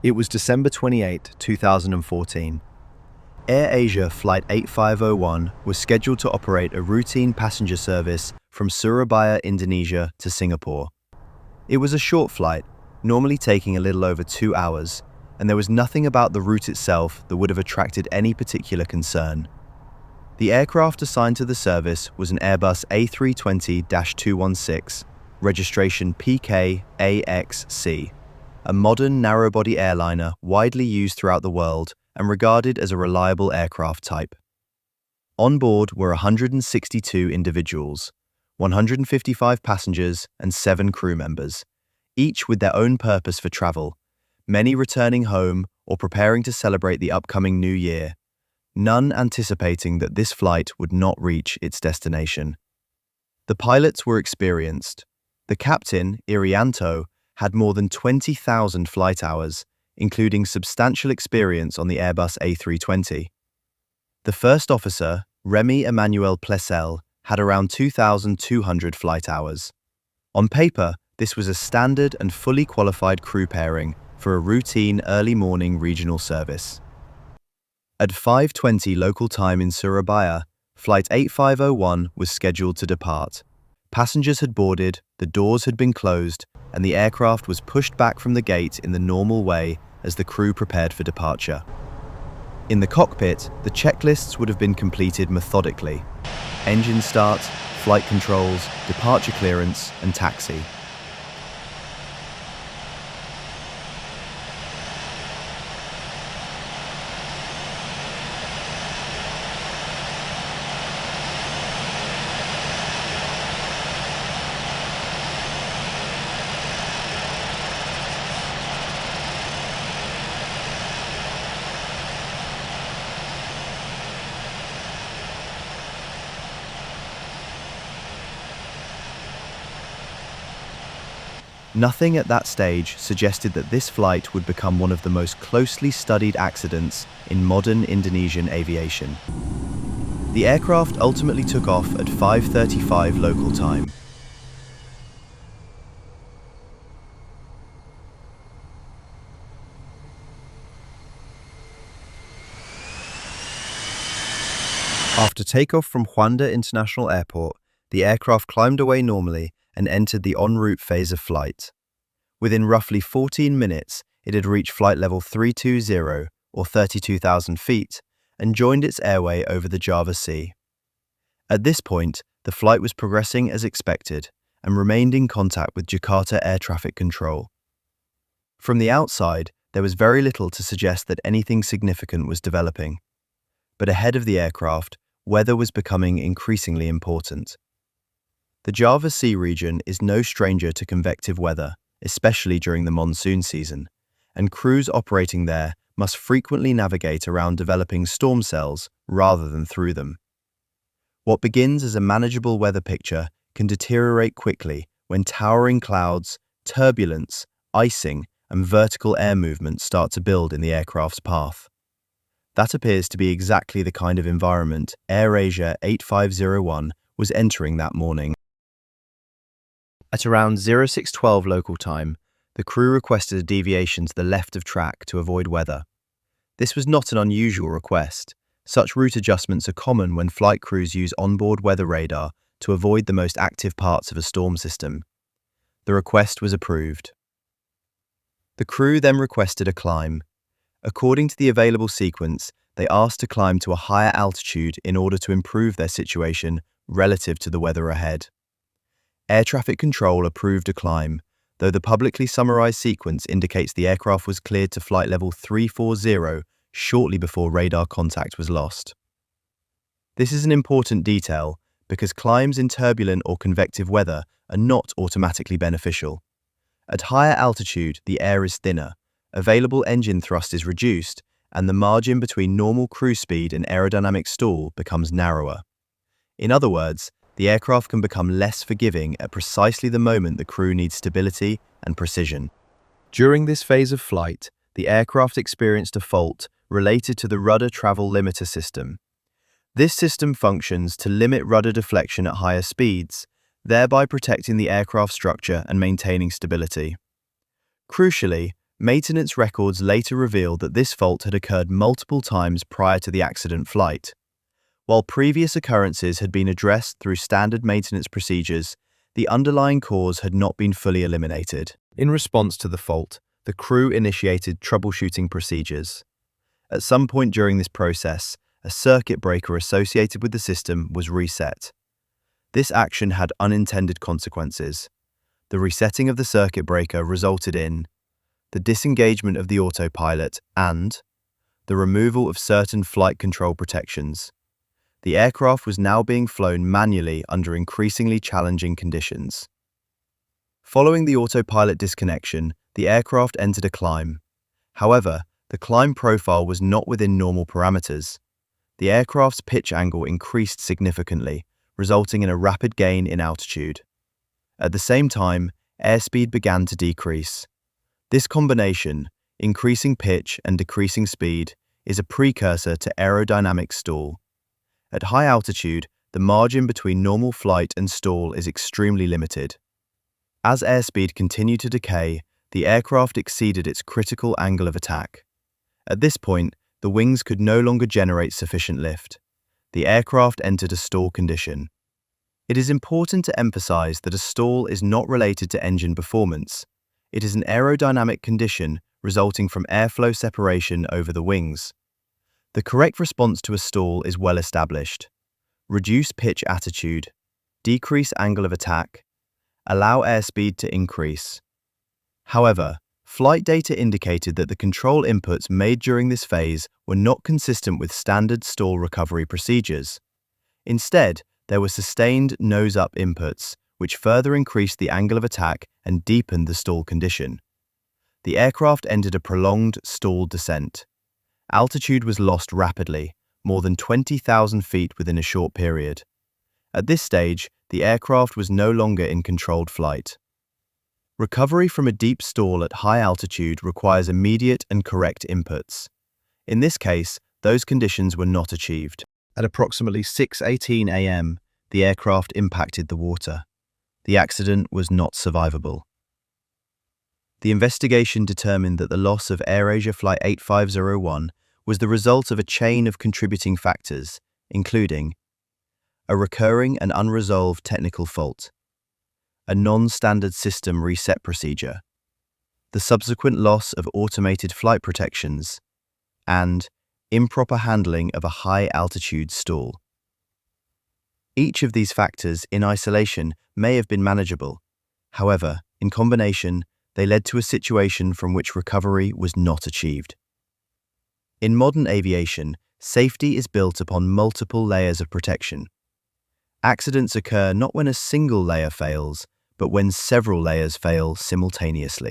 It was December 28, 2014. AirAsia Flight 8501 was scheduled to operate a routine passenger service from Surabaya, Indonesia to Singapore. It was a short flight, normally taking a little over 2 hours, and there was nothing about the route itself that would have attracted any particular concern. The aircraft assigned to the service was an Airbus A320-216, registration PK-AXC, a modern narrow-body airliner widely used throughout the world and regarded as a reliable aircraft type. On board were 162 individuals, 155 passengers and 7 crew members, each with their own purpose for travel, many returning home or preparing to celebrate the upcoming New Year, none anticipating that this flight would not reach its destination. The pilots were experienced. The captain, Irianto, had more than 20,000 flight hours, including substantial experience on the Airbus A320. The first officer, Remy Emmanuel Plessel, had around 2,200 flight hours. On paper, this was a standard and fully qualified crew pairing for a routine early morning regional service. At 5:20 local time in Surabaya, Flight 8501 was scheduled to depart. Passengers had boarded, the doors had been closed, and the aircraft was pushed back from the gate in the normal way as the crew prepared for departure. In the cockpit, the checklists would have been completed methodically: engine start, flight controls, departure clearance, and taxi. Nothing at that stage suggested that this flight would become one of the most closely studied accidents in modern Indonesian aviation. The aircraft ultimately took off at 5:35 local time. After takeoff from Juanda International Airport, the aircraft climbed away normally and entered the en route phase of flight. Within roughly 14 minutes, it had reached flight level 320, or 32,000 feet, and joined its airway over the Java Sea. At this point, the flight was progressing as expected and remained in contact with Jakarta Air Traffic Control. From the outside, there was very little to suggest that anything significant was developing. But ahead of the aircraft, weather was becoming increasingly important. The Java Sea region is no stranger to convective weather, especially during the monsoon season, and crews operating there must frequently navigate around developing storm cells rather than through them. What begins as a manageable weather picture can deteriorate quickly when towering clouds, turbulence, icing, and vertical air movement start to build in the aircraft's path. That appears to be exactly the kind of environment AirAsia 8501 was entering that morning. At around 0612 local time, the crew requested a deviation to the left of track to avoid weather. This was not an unusual request. Such route adjustments are common when flight crews use onboard weather radar to avoid the most active parts of a storm system. The request was approved. The crew then requested a climb. According to the available sequence, they asked to climb to a higher altitude in order to improve their situation relative to the weather ahead. Air traffic control approved a climb, though the publicly summarized sequence indicates the aircraft was cleared to flight level 340 shortly before radar contact was lost. This is an important detail because climbs in turbulent or convective weather are not automatically beneficial. At higher altitude, the air is thinner, available engine thrust is reduced, and the margin between normal cruise speed and aerodynamic stall becomes narrower. In other words, the aircraft can become less forgiving at precisely the moment the crew needs stability and precision. During this phase of flight, the aircraft experienced a fault related to the rudder travel limiter system. This system functions to limit rudder deflection at higher speeds, thereby protecting the aircraft structure and maintaining stability. Crucially, Maintenance records later revealed that this fault had occurred multiple times prior to the accident flight. While previous occurrences had been addressed through standard maintenance procedures, the underlying cause had not been fully eliminated. In response to the fault, the crew initiated troubleshooting procedures. At some point during this process, a circuit breaker associated with the system was reset. This action had unintended consequences. The resetting of the circuit breaker resulted in the disengagement of the autopilot and the removal of certain flight control protections. The aircraft was now being flown manually under increasingly challenging conditions. Following the autopilot disconnection, the aircraft entered a climb. However, the climb profile was not within normal parameters. The aircraft's pitch angle increased significantly, resulting in a rapid gain in altitude. At the same time, airspeed began to decrease. This combination, increasing pitch and decreasing speed, is a precursor to aerodynamic stall. At high altitude, the margin between normal flight and stall is extremely limited. As airspeed continued to decay, the aircraft exceeded its critical angle of attack. At this point, the wings could no longer generate sufficient lift. The aircraft entered a stall condition. It is important to emphasize that a stall is not related to engine performance. It is an aerodynamic condition resulting from airflow separation over the wings. The correct response to a stall is well established. Reduce pitch attitude, decrease angle of attack, allow airspeed to increase. However, flight data indicated that the control inputs made during this phase were not consistent with standard stall recovery procedures. Instead, there were sustained nose-up inputs, which further increased the angle of attack and deepened the stall condition. The aircraft entered a prolonged stall descent. Altitude was lost rapidly, more than 20,000 feet within a short period. At this stage, the aircraft was no longer in controlled flight. Recovery from a deep stall at high altitude requires immediate and correct inputs. In this case, those conditions were not achieved. At approximately 6:18 a.m., the aircraft impacted the water. The accident was not survivable. The investigation determined that the loss of AirAsia Flight 8501 was the result of a chain of contributing factors, including a recurring and unresolved technical fault, a non-standard system reset procedure, the subsequent loss of automated flight protections, and improper handling of a high-altitude stall. Each of these factors in isolation may have been manageable. However, in combination, they led to a situation from which recovery was not achieved. In modern aviation, safety is built upon multiple layers of protection. Accidents occur not when a single layer fails, but when several layers fail simultaneously.